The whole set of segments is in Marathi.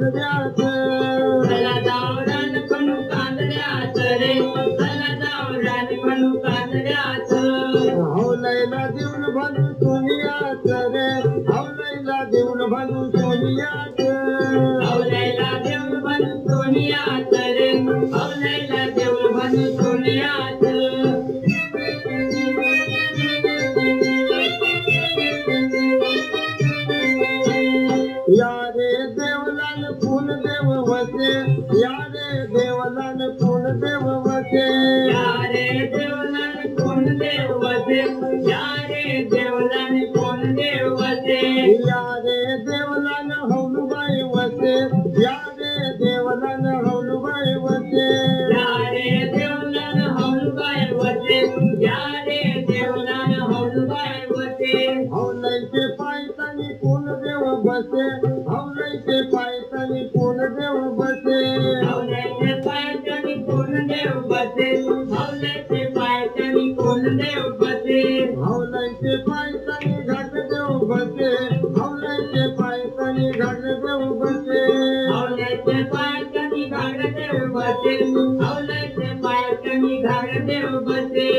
कांदड्यात चला जाऊ रान खणू कांदड्यात रे चला जाऊ रान खणू कांदड्यात हौलैला देऊन भानू सोनियात रे हौलैला देऊन भानू सोनियात हौलैला देऊन बनू सोनियात रे हौलैला देऊन बनू सोनियात या रे देवलाल फूल देव वसे या रे देवलाल फूल देव वसे यारे देवलाल कोण देव वसे यारे देवलाल कोण देव वसे या रे देवलाल हौलुबाई वसे या रे देवलाल हौलुबाई वसे यारे देवलाल हौलबाई वसे यारे देवलाल हौलबाई वसे हौलैचे पायतानी कोण देव बसे हौलैचे पायतानी कोण देव बसे हौल्याचे पायथ्यानी कोण देव बसे हौल्याचे पायथ्यानी कोण देव बसे हौलैचे पायतानी घाट देव बसे हौलैचे पायतानी घाट देव बसे हौल्याचे पायथ्यानी घाट देव बसे हौल्याचे पायथ्यानी घाट देव बसे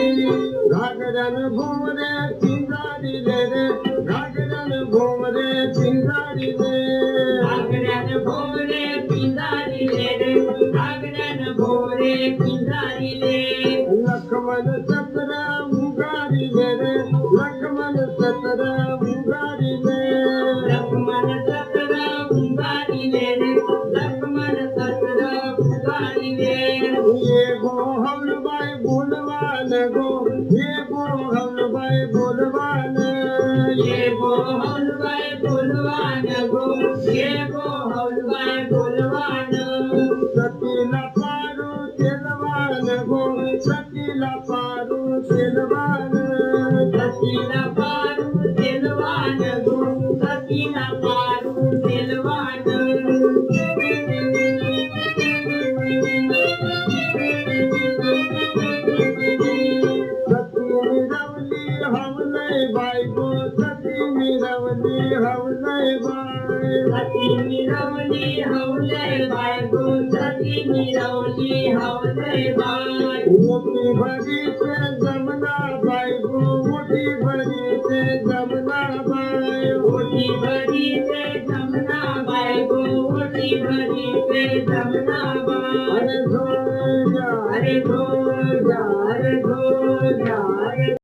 घागरन भोवरे पिंजारी रे घागरन भोवरे पिंजारी रे घागऱ्यान भोवरे पिंजारी रे घागऱ्यान भोवरे पिंजारी रे लक्ष्मण सतरा उगारी रे लक्ष्मण सतरा उगारी रे लक्ष्मण सतरा उंगारी रे लक्ष्मण सतरा उंगारी रे ये गो हौलबाई बोलवान गो ये गो हौलबाई बोलवान ये गो हौलबाई बोलवान गो ये गो हौलबाई बोलवान सतीला पारू तेलवान गो सतीला पारू तेलवान सतीला पारू तेलवान गो सतीला पारू तेलवान सती मिरवली हवलय बाई गो सती मिरवली हवलय बाई सती मिरवली हौलय बाय गो सती मिरवली हौलय बाय मोठी भरीचे जमना बाई गो मोठी भरीचे जमना बाई ओटी भरी से जमना बाय गो ओटी भरी से जमना बाय अरे झोल जा अरे धो जा अरे धो जा अरे